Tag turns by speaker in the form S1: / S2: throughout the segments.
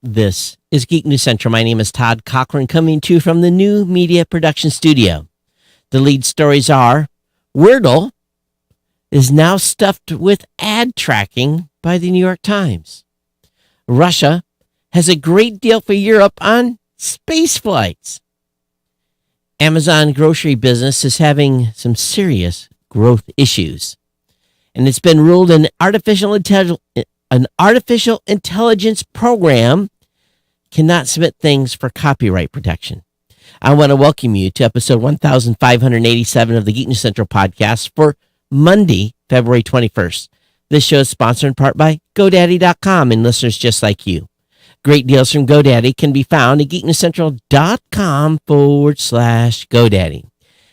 S1: This is Geek News Central. My name is Todd Cochran, coming to you from the New Media Production Studio. The lead stories are Wordle is now stuffed with ad tracking by the New York Times. Russia has a great deal for Europe on space flights. Amazon grocery business is having some serious growth issues. And it's been ruled an artificial intelligence program cannot submit things for copyright protection. I want to welcome you to episode 1587 of the Geek News Central podcast for Monday, February 21st. This show is sponsored in part by GoDaddy.com and listeners just like you. Great deals from GoDaddy can be found at geeknewscentral.com/GoDaddy.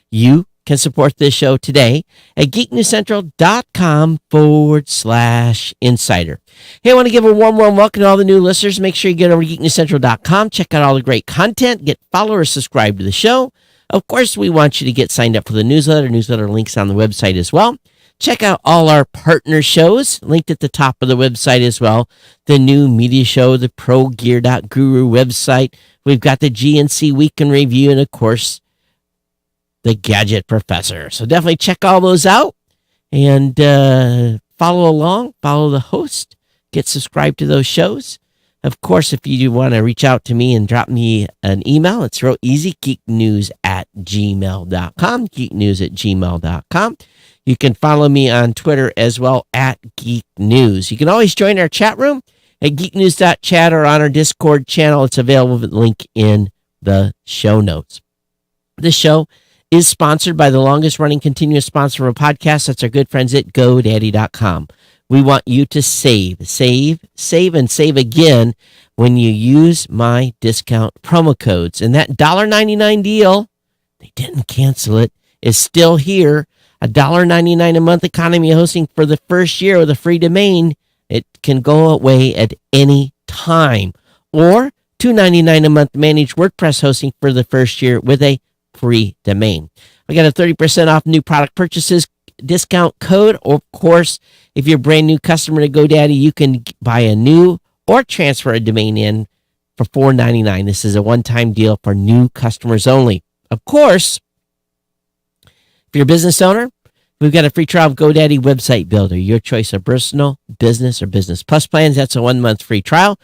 S1: You can support this show today at geeknewscentral.com/insider. Hey, I want to give a warm welcome to all the new listeners. Make sure you get over to geeknewscentral.com, check out all the great content, get follow or subscribe to the show. Of course, we want you to get signed up for the newsletter. Newsletter links on the website as well. Check out all our partner shows linked at the top of the website as well. The new media show, the ProGear.guru website. We've got the GNC Week in Review, and of course, the Gadget Professor. So definitely check all those out and follow along, follow the host, get subscribed to those shows. Of course, if you do want to reach out to me and drop me an email, it's real easy, geeknews@gmail.com, geeknews@gmail.com. You can follow me on Twitter as well at Geek News. You can always join our chat room at geeknews.chat or on our Discord channel. It's available with a link in the show notes. This show is sponsored by the longest running continuous sponsor of a podcast. That's our good friends at GoDaddy.com. We want you to save, and save again when you use my discount promo codes. And that $1.99 deal, they didn't cancel it, is still here. $1.99 a month economy hosting for the first year with a free domain. It can go away at any time. Or $2.99 a month managed WordPress hosting for the first year with a free domain. We got a 30% off new product purchases discount code. Of course, if you're a brand new customer to GoDaddy, you can buy a new or transfer a domain in for $4.99. This is a one-time deal for new customers only. Of course, if you're a business owner, we've got a free trial of GoDaddy Website Builder. Your choice of personal, business, or business plus plans. That's a 1-month free trial.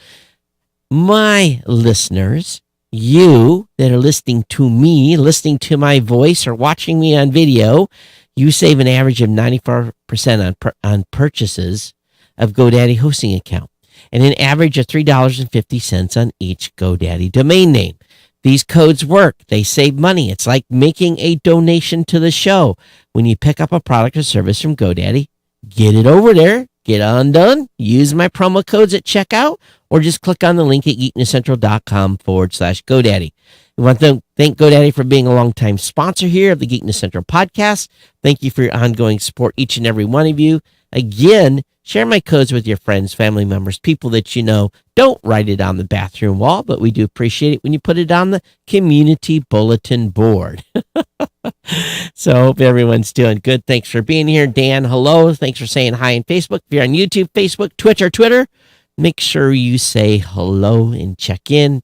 S1: My listeners, you that are listening to me, listening to my voice, or watching me on video, you save an average of 94% on purchases of GoDaddy hosting account and an average of $3.50 on each GoDaddy domain name. These codes work. They save money. It's like making a donation to the show. When you pick up a product or service from GoDaddy, get it over there, get undone, use my promo codes at checkout, or just click on the link at geeknewscentral.com/GoDaddy. We want to thank GoDaddy for being a longtime sponsor here of the Geek News Central podcast. Thank you for your ongoing support, each and every one of you. Again, share my codes with your friends, family members, people that you know. Don't write it on the bathroom wall, but we do appreciate it when you put it on the community bulletin board. So I hope everyone's doing good. Thanks for being here. Dan, hello. Thanks for saying hi on Facebook. If you're on YouTube, Facebook, Twitch, or Twitter, make sure you say hello and check in.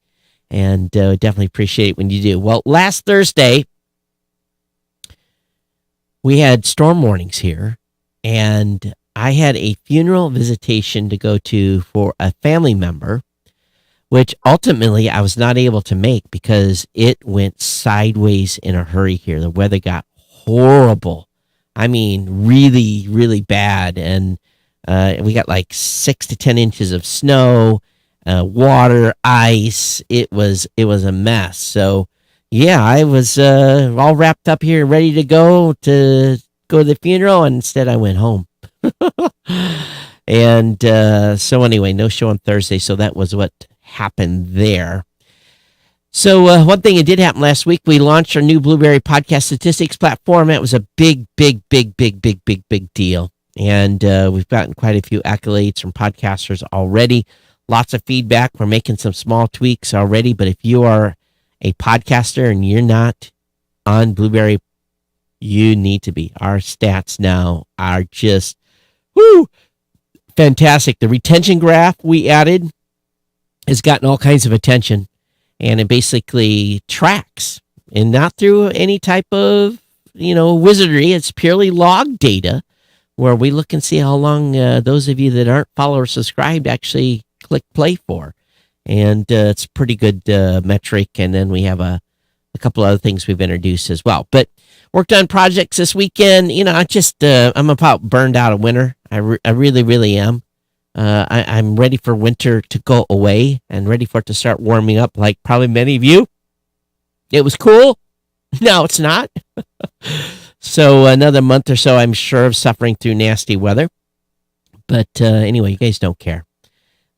S1: And definitely appreciate it when you do. Well, last Thursday, we had storm warnings here, and I had a funeral visitation to go to for a family member, which ultimately I was not able to make because it went sideways in a hurry here. The weather got horrible. I mean, really, really bad. And we got like 6 to 10 inches of snow, water, ice. It was a mess. So, yeah, I was all wrapped up here, ready to go to the funeral, and instead I went home. And so anyway, no show on Thursday, so that was what happened there. So one thing that did happen last week, we launched our new Blueberry podcast statistics platform. That was a big deal. And we've gotten quite a few accolades from podcasters already. Lots of feedback. We're making some small tweaks already, but if you are a podcaster and you're not on Blueberry, you need to be. Our stats now are just fantastic. The retention graph we added has gotten all kinds of attention, and it basically tracks, and not through any type of wizardry. It's purely log data where we look and see how long those of you that aren't followers subscribed actually click play for, and it's a pretty good metric. And then we have a couple other things we've introduced as well. But worked on projects this weekend. I'm about burned out of winter. I really, really am. I'm ready for winter to go away and ready for it to start warming up, like probably many of you. It was cool. No, it's not. So another month or so, I'm sure, of suffering through nasty weather. But anyway, you guys don't care.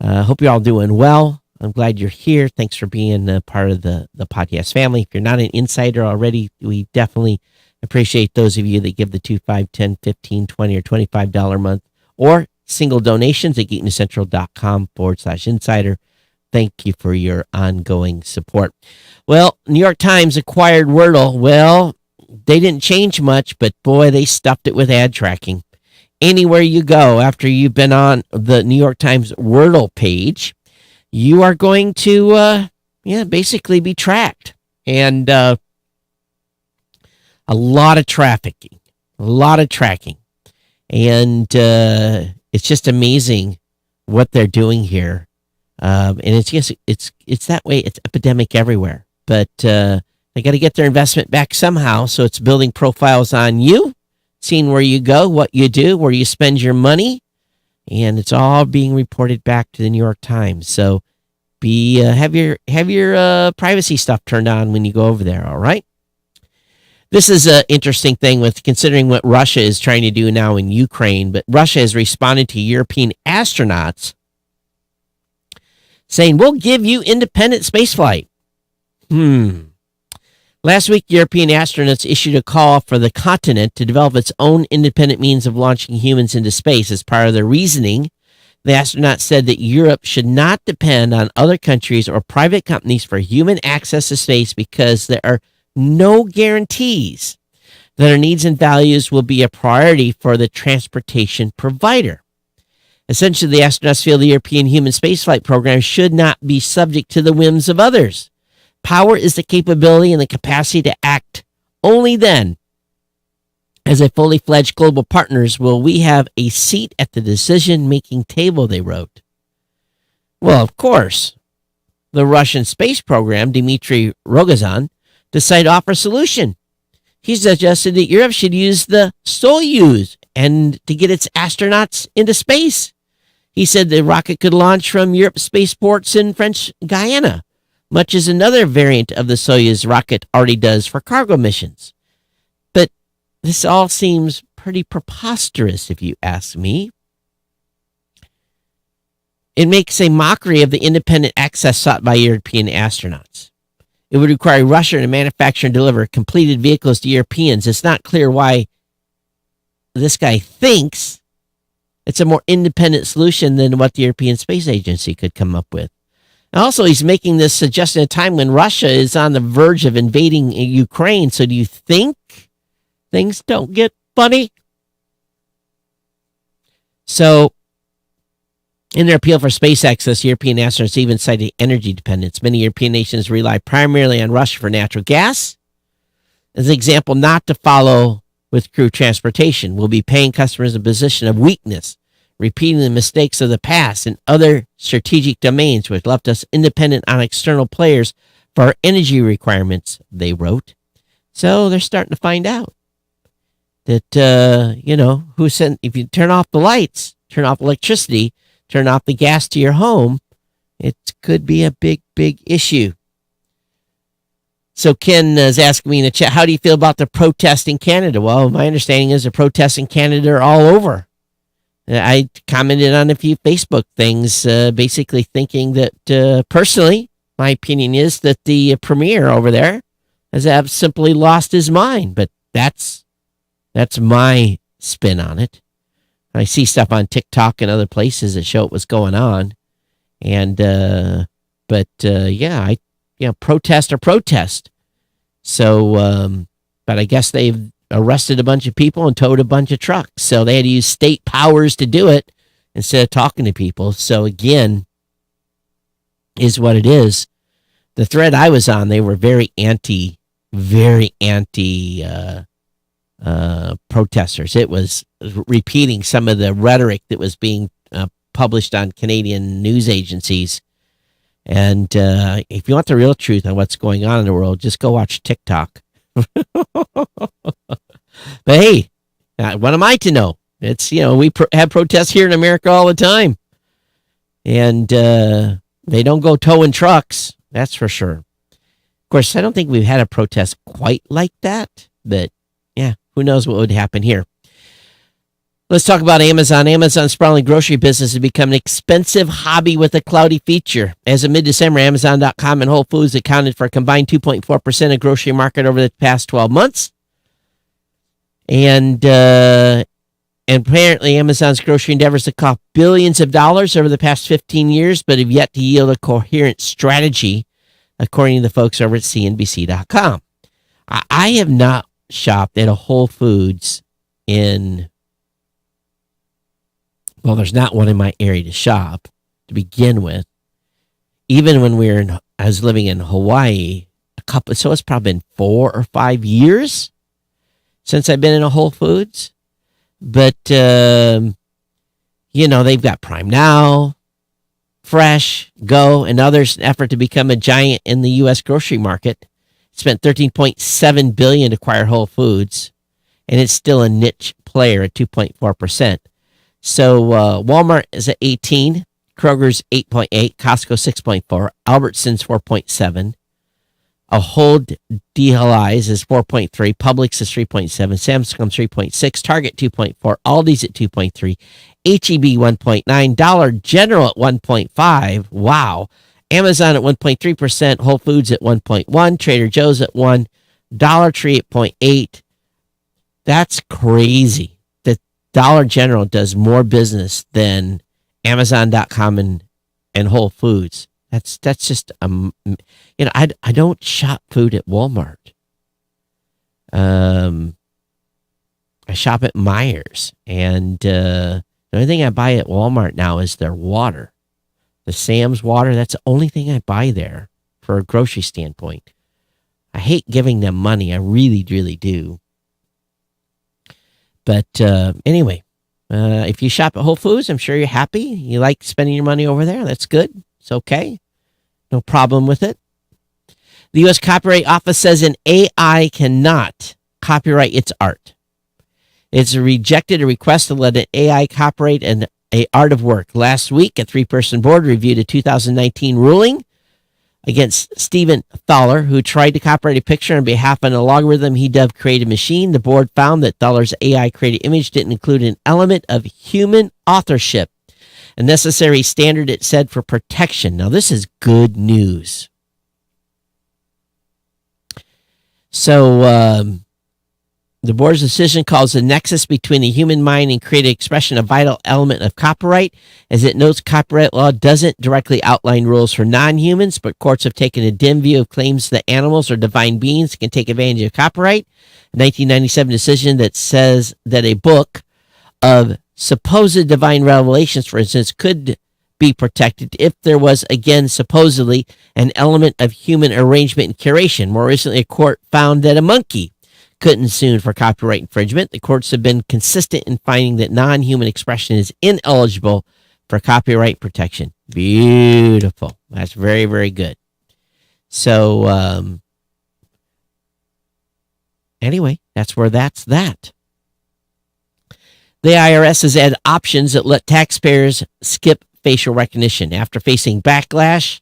S1: Hope you're all doing well. I'm glad you're here. Thanks for being part of the podcast family. If you're not an insider already, we definitely appreciate those of you that give the $2, $5, $10, $15, $20, or $25 a month, or single donations at geeknewscentral.com/insider. Thank you for your ongoing support. Well, New York Times acquired Wordle. Well, they didn't change much, but boy, they stuffed it with ad tracking. Anywhere you go after you've been on the New York Times Wordle page, you are going to basically be tracked. And a lot of trafficking, a lot of tracking. And it's just amazing what they're doing here. And it's that way. It's epidemic everywhere. But they got to get their investment back somehow. So it's building profiles on you, seeing where you go, what you do, where you spend your money. And it's all being reported back to the New York Times. So have your privacy stuff turned on when you go over there. All right. This is an interesting thing with considering what Russia is trying to do now in Ukraine. But Russia has responded to European astronauts saying, we'll give you independent spaceflight. Last week, European astronauts issued a call for the continent to develop its own independent means of launching humans into space. As part of their reasoning, the astronauts said that Europe should not depend on other countries or private companies for human access to space because there are no guarantees that our needs and values will be a priority for the transportation provider. Essentially, the astronauts feel the European human spaceflight program should not be subject to the whims of others. Power is the capability and the capacity to act. Only then, as a fully fledged global partners, will we have a seat at the decision-making table, they wrote. Well, of course, the Russian space program, Dmitry Rogozin, decided to offer a solution. He suggested that Europe should use the Soyuz and to get its astronauts into space. He said the rocket could launch from Europe's spaceports in French Guiana, much as another variant of the Soyuz rocket already does for cargo missions. But this all seems pretty preposterous, if you ask me. It makes a mockery of the independent access sought by European astronauts. It would require Russia to manufacture and deliver completed vehicles to Europeans. It's not clear why this guy thinks it's a more independent solution than what the European Space Agency could come up with. And also, he's making this suggestion at a time when Russia is on the verge of invading Ukraine. So do you think things don't get funny? So, in their appeal for space access, European astronauts even cited energy dependence. Many European nations rely primarily on Russia for natural gas. As an example, not to follow with crew transportation will be paying customers a position of weakness, repeating the mistakes of the past in other strategic domains, which left us independent on external players for our energy requirements, they wrote. So they're starting to find out that, if you turn off the lights, turn off electricity, turn off the gas to your home, it could be a big, big issue. So Ken is asking me in the chat, how do you feel about the protests in Canada? Well, my understanding is the protests in Canada are all over. I commented on a few Facebook things, basically thinking that, personally, my opinion is that the premier over there has simply lost his mind. But that's my spin on it. I see stuff on TikTok and other places that show what's going on. And, protest or protest. So, but I guess they've arrested a bunch of people and towed a bunch of trucks. So they had to use state powers to do it instead of talking to people. So again, is what it is. The thread I was on, they were very anti protesters. It was repeating some of the rhetoric that was being published on Canadian news agencies. And if you want the real truth on what's going on in the world, just go watch TikTok. But hey, what am I to know? It's, we have protests here in America all the time. And they don't go towing trucks, that's for sure. Of course, I don't think we've had a protest quite like that, but yeah, who knows what would happen here. Let's talk about Amazon. Amazon's sprawling grocery business has become an expensive hobby with a cloudy future. As of mid-December, Amazon.com and Whole Foods accounted for a combined 2.4% of grocery market over the past 12 months. And apparently Amazon's grocery endeavors have cost billions of dollars over the past 15 years, but have yet to yield a coherent strategy, according to the folks over at CNBC.com. I have not shopped at a Whole Foods there's not one in my area to shop to begin with. Even when I was living in Hawaii, so it's probably been 4 or 5 years since I've been in a Whole Foods. But, they've got Prime Now, Fresh, Go, and others in an effort to become a giant in the U.S. grocery market. It spent $13.7 billion to acquire Whole Foods, and it's still a niche player at 2.4%. So Walmart is at 18, Kroger's 8.8, Costco 6.4, Albertsons 4.7, Ahold Delhaize is 4.3, Publix is 3.7, Samsung 3.6, Target 2.4, Aldi's at 2.3, HEB 1.9, Dollar General at 1.5. Wow. Amazon at 1.3%, Whole Foods at 1.1, Trader Joe's at 1, Dollar Tree at 0.8. That's crazy. Dollar General does more business than Amazon.com and Whole Foods. That's just I don't shop food at Walmart. I shop at Meijer's, and the only thing I buy at Walmart now is their water, the Sam's water. That's the only thing I buy there for a grocery standpoint. I hate giving them money. I really, really do. But anyway, if you shop at Whole Foods, I'm sure you're happy. You like spending your money over there. That's good. It's okay. No problem with it. The U.S. Copyright Office says an AI cannot copyright its art. It's rejected a request to let an AI copyright an art of work. Last week, a 3-person board reviewed a 2019 ruling against Stephen Thaler, who tried to copyright a picture on behalf of an algorithm he dubbed Creative Machine. The board found that Thaler's AI-created image didn't include an element of human authorship, a necessary standard, it said, for protection. Now, this is good news. So, the board's decision calls the nexus between the human mind and creative expression a vital element of copyright. As it notes, copyright law doesn't directly outline rules for non-humans, but courts have taken a dim view of claims that animals or divine beings can take advantage of copyright. A 1997 decision that says that a book of supposed divine revelations, for instance, could be protected if there was, again, supposedly an element of human arrangement and curation. More recently, a court found that a monkey couldn't sue for copyright infringement. The courts have been consistent in finding that non-human expression is ineligible for copyright protection. Beautiful. That's very, very good. So, anyway, that's where that's that. The IRS has added options that let taxpayers skip facial recognition. After facing backlash,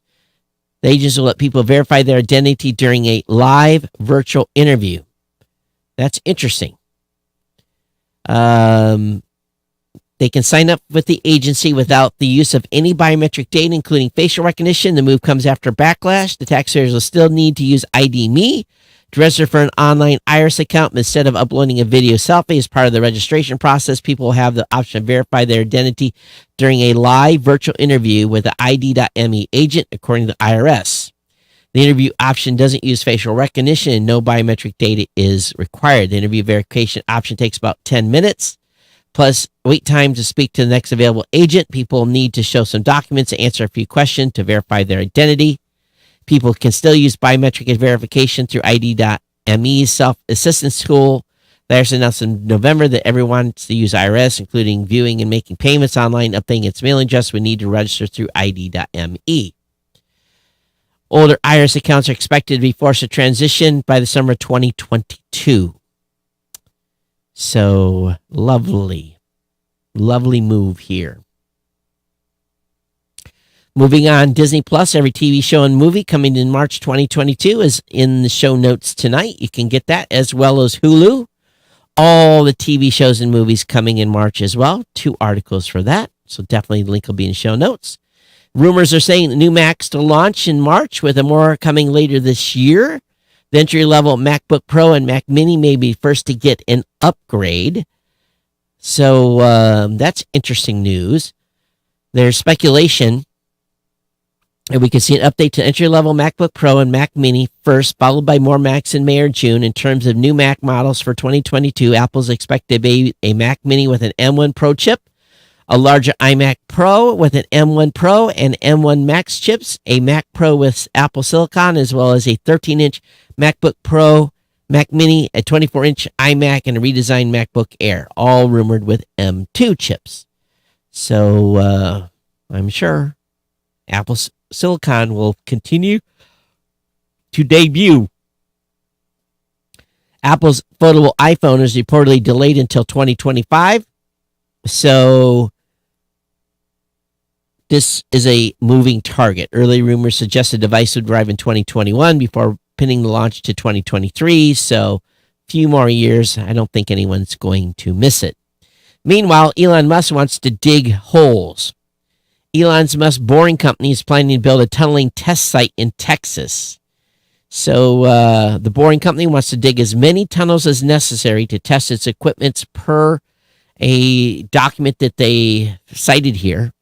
S1: the agents will let people verify their identity during a live virtual interview. That's interesting. They can sign up with the agency without the use of any biometric data, including facial recognition. The move comes after backlash. The taxpayers will still need to use ID.me to register for an online IRS account. Instead of uploading a video selfie as part of the registration process, people will have the option to verify their identity during a live virtual interview with the ID.me agent, according to the IRS. The interview option doesn't use facial recognition and no biometric data is required. The interview verification option takes about 10 minutes. plus wait time to speak to the next available agent. People need to show some documents, answer a few questions to verify their identity. People can still use biometric verification through ID.me's self-assistance tool. There's announced in November that everyone wants to use IRS, including viewing and making payments online, updating its mailing address, would need to register through ID.me. Older IRS accounts are expected to be forced to transition by the summer of 2022. So, lovely move here. Moving on, Disney Plus, every TV show and movie coming in March 2022 is in the show notes tonight. You can get that, as well as Hulu. All the TV shows and movies coming in March as well. 2 articles for that. So definitely the link will be in the show notes. Rumors are saying the new Macs to launch in March, with more coming later this year. The entry-level MacBook Pro and Mac Mini may be first to get an upgrade. So that's interesting news. There's speculation, and we can see an update to entry-level MacBook Pro and Mac Mini first, followed by more Macs in May or June. In terms of new Mac models for 2022, Apple's expected to be a Mac Mini with an M1 Pro chip, a larger iMac Pro with an M1 Pro and M1 Max chips, a Mac Pro with Apple Silicon, as well as a 13-inch MacBook Pro, Mac Mini, a 24-inch iMac, and a redesigned MacBook Air, all rumored with M2 chips. So I'm sure Apple Silicon will continue to debut. Apple's foldable iPhone is reportedly delayed until 2025. So this is a moving target. Early rumors suggest the device would arrive in 2021 before pinning the launch to 2023. So a few more years. I don't think anyone's going to miss it. Meanwhile, Elon Musk wants to dig holes. Elon's Musk Boring Company is planning to build a tunneling test site in Texas. So the Boring Company wants to dig as many tunnels as necessary to test its equipment per a document that they cited here.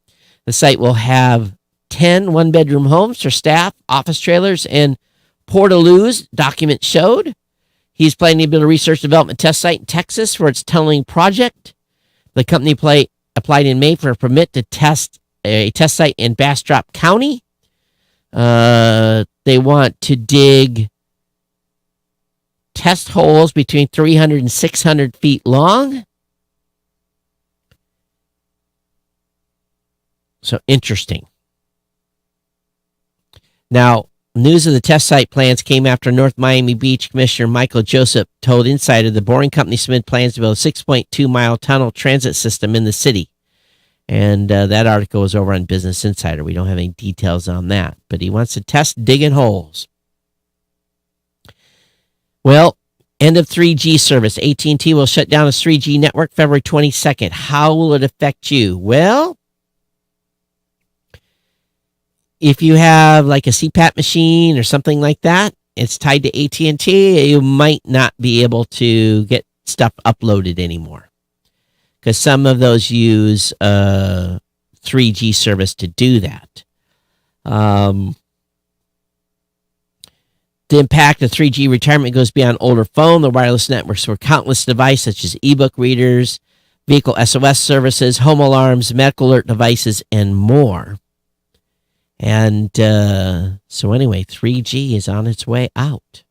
S1: The site will have 10 one-bedroom homes for staff, office trailers, and portaloos, document showed. He's planning to build a research development test site in Texas for its tunneling project. The company applied in May for a permit to test a test site in Bastrop County. They want to dig test holes between 300 and 600 feet long. So interesting. Now, news of the test site plans came after North Miami Beach Commissioner Michael Joseph told Insider the Boring Company submitted plans to build a 6.2-mile tunnel transit system in the city. And that article was over on Business Insider. We don't have any details on that. But he wants to test digging holes. Well, end of 3G service. AT&T will shut down its 3G network February 22nd. How will it affect you? Well, if you have like a CPAP machine or something like that, it's tied to AT&T, you might not be able to get stuff uploaded anymore. Because some of those use 3G service to do that. The impact of 3G retirement goes beyond older phone. The wireless networks for countless devices such as ebook readers, vehicle SOS services, home alarms, medical alert devices, and more. And so anyway, 3G is on its way out.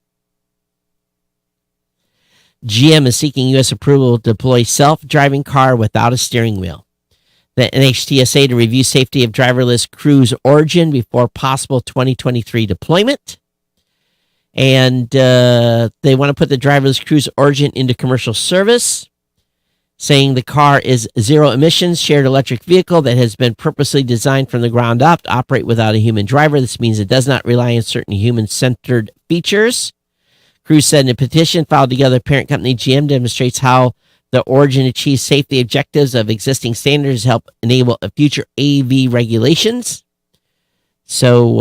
S1: GM is seeking U.S. approval to deploy self-driving car without a steering wheel. The NHTSA to review safety of driverless Cruise Origin before possible 2023 deployment. And they want to put the driverless Cruise Origin into commercial service, saying the car is zero emissions, shared electric vehicle that has been purposely designed from the ground up to operate without a human driver. This means it does not rely on certain human-centered features. Cruise said in a petition filed together parent company GM demonstrates how the Origin achieves safety objectives of existing standards to help enable future AV regulations. So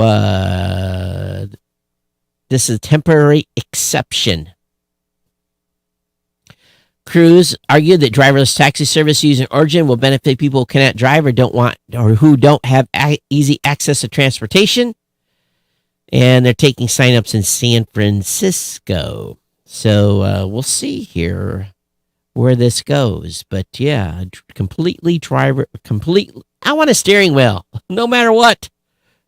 S1: this is a temporary exception. Cruise argued that driverless taxi service using Origin will benefit people who cannot drive or who don't have easy access to transportation. And they're taking signups in San Francisco. So we'll see here where this goes. But yeah, I want a steering wheel, no matter what.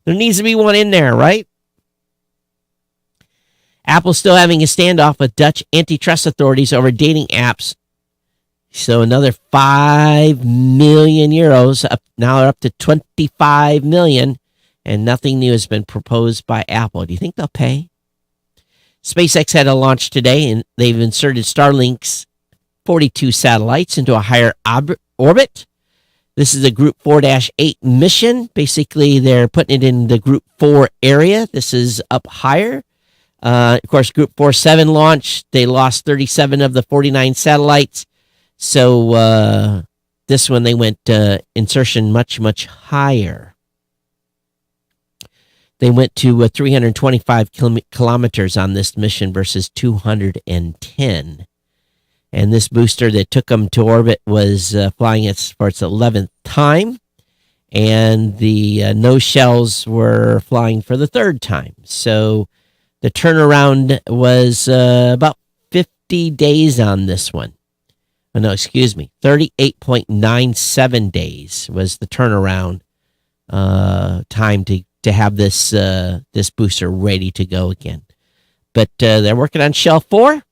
S1: There needs to be one in there, right? Apple's still having a standoff with Dutch antitrust authorities over dating apps. So another 5 million euros. Now they're up to 25 million. And nothing new has been proposed by Apple. Do you think they'll pay? SpaceX had a launch today, and they've inserted Starlink's 42 satellites into a higher orbit. This is a Group 4-8 mission. Basically, they're putting it in the Group 4 area. This is up higher. Of course, Group 4-7 launched. They lost 37 of the 49 satellites. So this one, they went insertion much, much higher. They went to 325 kilometers on this mission versus 210. And this booster that took them to orbit was flying for its 11th time. And the nose shells were flying for the 3rd time. So the turnaround was about 50 days on this one. Oh, no, excuse me. 38.97 days was the turnaround time to have this booster ready to go again. But they're working on Shell 4.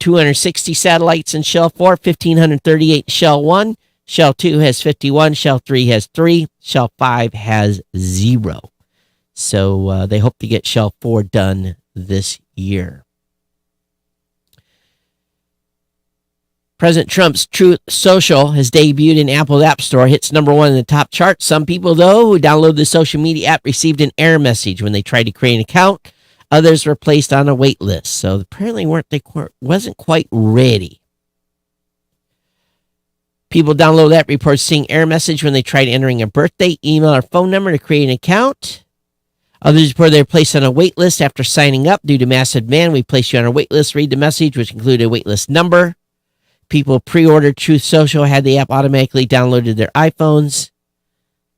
S1: 260 satellites in Shell 4, 1,538 in Shell 1. Shell 2 has 51. Shell 3 has 3. Shell 5 has 0. So they hope to get Shell 4 done this year. President Trump's Truth Social has debuted in Apple's App Store, hits number 1 in the top chart. Some people, though, who downloaded the social media app received an error message when they tried to create an account. Others were placed on a wait list. So apparently wasn't quite ready. People download that report seeing error message when they tried entering a birthday, email, or phone number to create an account. Others report they were placed on a wait list after signing up due to massive demand. We place you on a wait list. Read the message, which included a wait list number. People pre-ordered Truth Social, had the app automatically downloaded their iPhones.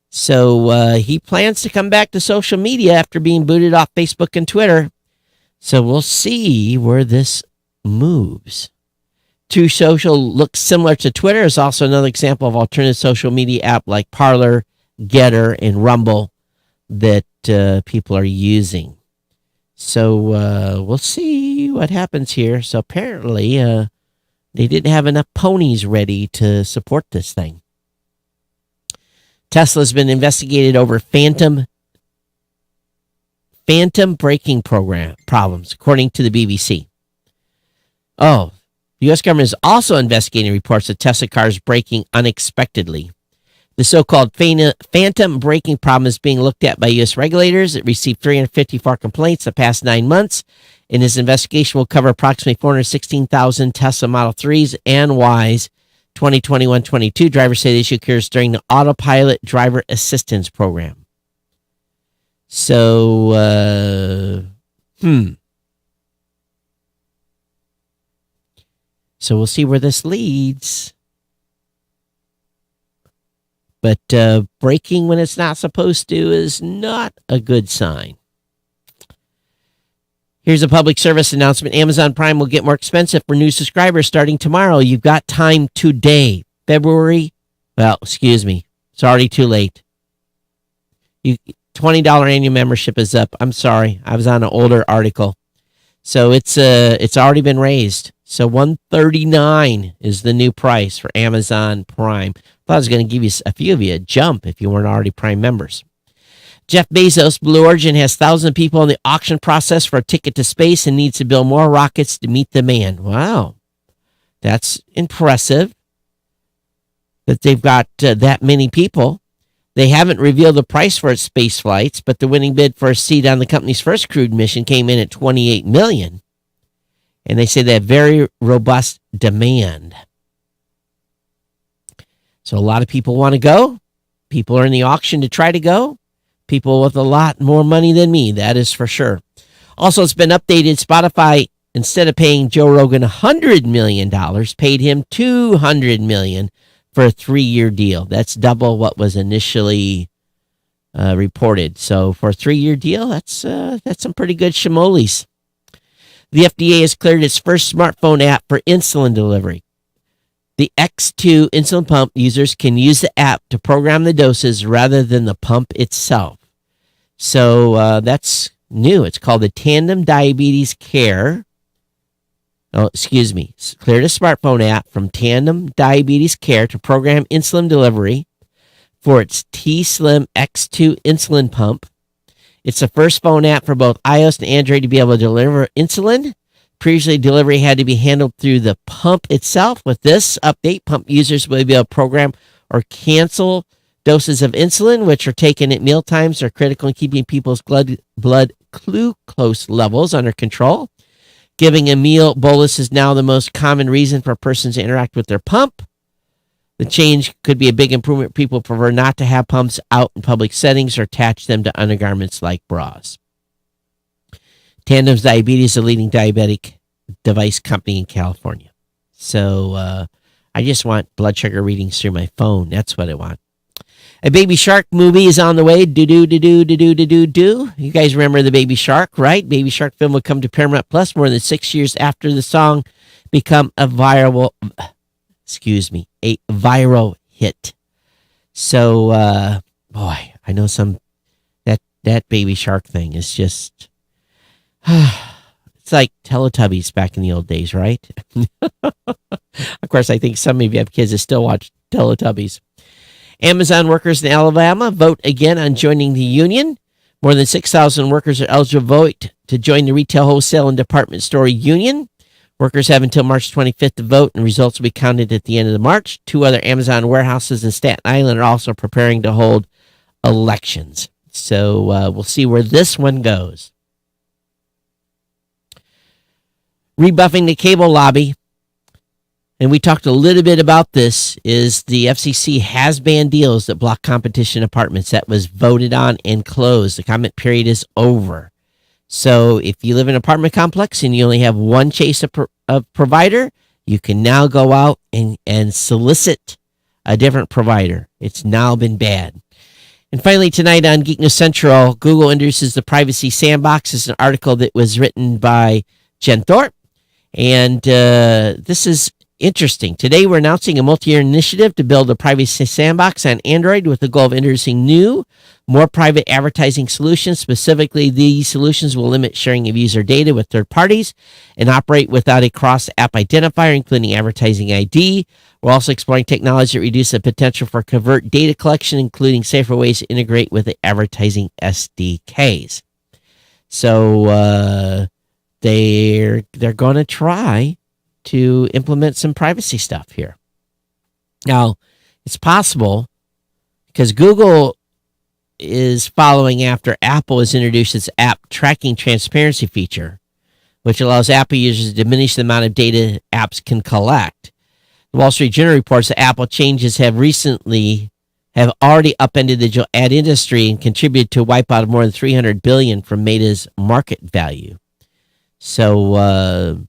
S1: So he plans to come back to social media after being booted off Facebook and Twitter. So we'll see where this moves. Truth Social looks similar to Twitter. Is also another example of alternative social media app like Parler, Getter, and Rumble that people are using. So we'll see what happens here. So apparently they didn't have enough ponies ready to support this thing. Tesla's been investigated over phantom braking program problems, according to the BBC. Oh, the U.S. government is also investigating reports of Tesla cars braking unexpectedly. The so-called phantom braking problem is being looked at by U.S. regulators. It received 354 complaints the past 9 months. And this investigation will cover approximately 416,000 Tesla Model 3s and Ys 2021-22. Drivers say the issue occurs during the autopilot driver assistance program. So, So we'll see where this leads. But braking when it's not supposed to is not a good sign. Here's a public service announcement. Amazon Prime will get more expensive for new subscribers starting tomorrow. You've got time today. It's already too late. $20 annual membership is up. I'm sorry. I was on an older article. So it's already been raised. So $139 is the new price for Amazon Prime. I thought I was going to give a few of you a jump if you weren't already Prime members. Jeff Bezos, Blue Origin, has thousands of people in the auction process for a ticket to space and needs to build more rockets to meet demand. Wow. That's impressive that they've got that many people. They haven't revealed the price for its space flights, but the winning bid for a seat on the company's first crewed mission came in at $28 million. And they say they have very robust demand. So a lot of people want to go. People are in the auction to try to go. People with a lot more money than me, that is for sure. Also, it's been updated. Spotify, instead of paying Joe Rogan $100 million, paid him $200 million for a 3-year deal. That's double what was initially reported. So for a 3-year deal, that's some pretty good shimoles. The FDA has cleared its first smartphone app for insulin delivery. The X2 insulin pump users can use the app to program the doses rather than the pump itself. So that's new. It's called the Tandem Diabetes Care. Oh, excuse me. Clear the smartphone app from Tandem Diabetes Care to program insulin delivery for its T-Slim X2 insulin pump. It's the first phone app for both iOS and Android to be able to deliver insulin. Previously, delivery had to be handled through the pump itself. With this update, pump users will be able to program or cancel doses of insulin, which are taken at meal times, are critical in keeping people's blood glucose levels under control. Giving a meal bolus is now the most common reason for persons to interact with their pump. The change could be a big improvement. People prefer not to have pumps out in public settings or attach them to undergarments like bras. Tandem's Diabetes is a leading diabetic device company in California. So I just want blood sugar readings through my phone. That's what I want. A Baby Shark movie is on the way. Do. You guys remember the Baby Shark, right? Baby Shark film would come to Paramount Plus more than 6 years after the song become a viral hit. So, boy, I know that Baby Shark thing is just, it's like Teletubbies back in the old days, right? Of course, I think some of you have kids that still watch Teletubbies. Amazon workers in Alabama vote again on joining the union. More than 6,000 workers are eligible to vote to join the retail, wholesale, and department store union. Workers have until March 25th to vote, and results will be counted at the end of March. 2 other Amazon warehouses in Staten Island are also preparing to hold elections. So we'll see where this one goes. Rebuffing the cable lobby. And we talked a little bit about this, is the FCC has banned deals that block competition apartments. That was voted on and closed. The comment period is over. So if you live in an apartment complex and you only have one choice of provider, you can now go out and solicit a different provider. It's now been banned. And finally, tonight on Geek News Central, Google introduces the Privacy Sandbox. It's an article that was written by Jen Thorpe. And this is interesting. Today, we're announcing a multi-year initiative to build a privacy sandbox on Android with the goal of introducing new, more private advertising solutions. Specifically, these solutions will limit sharing of user data with third parties and operate without a cross-app identifier, including advertising ID. We're also exploring technology that reduce the potential for covert data collection, including safer ways to integrate with the advertising SDKs. So they're going to try to implement some privacy stuff here. Now, it's possible because Google is following after Apple has introduced its app tracking transparency feature, which allows Apple users to diminish the amount of data apps can collect. The Wall Street Journal reports that Apple changes have already upended the ad industry and contributed to a wipeout of more than $300 billion from Meta's market value. So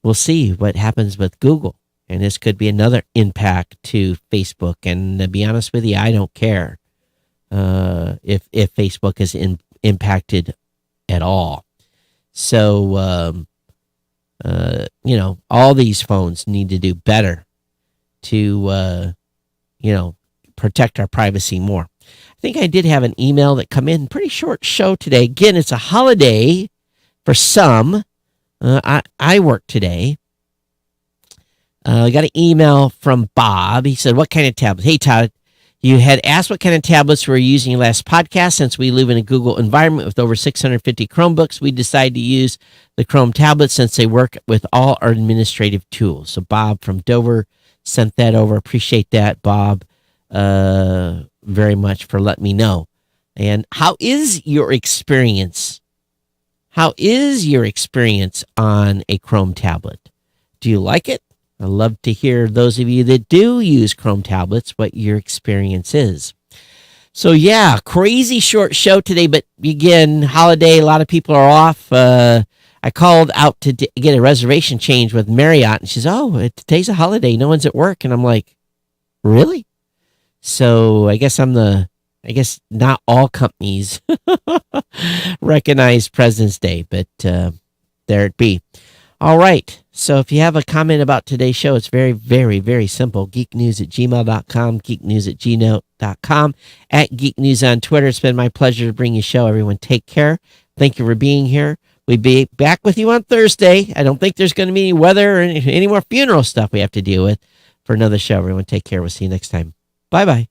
S1: we'll see what happens with Google, and this could be another impact to Facebook. And to be honest with you, I don't care if Facebook is impacted at all. So all these phones need to do better to protect our privacy more. I think I did have an email that come in. Pretty short show today. Again, it's a holiday for some. I work today. I got an email from Bob. He said, what kind of tablets? Hey, Todd, you had asked what kind of tablets we were using in last podcast. Since we live in a Google environment with over 650 Chromebooks, we decided to use the Chrome tablets since they work with all our administrative tools. So Bob from Dover sent that over. Appreciate that, Bob, very much for letting me know. And how is your experience? How is your experience on a Chrome tablet? Do you like it? I'd love to hear those of you that do use Chrome tablets, what your experience is. So yeah, crazy short show today, but again, holiday, a lot of people are off. I called out to get a reservation change with Marriott, and she says, today's a holiday, no one's at work. And I'm like, really? So I guess not all companies recognize President's Day, but there it be. All right. So if you have a comment about today's show, it's very, very, very simple. Geeknews@gmail.com, geeknews@gmail.com, at Geek News on Twitter. It's been my pleasure to bring you a show. Everyone, take care. Thank you for being here. We'll be back with you on Thursday. I don't think there's going to be any weather or any more funeral stuff we have to deal with for another show. Everyone, take care. We'll see you next time. Bye-bye.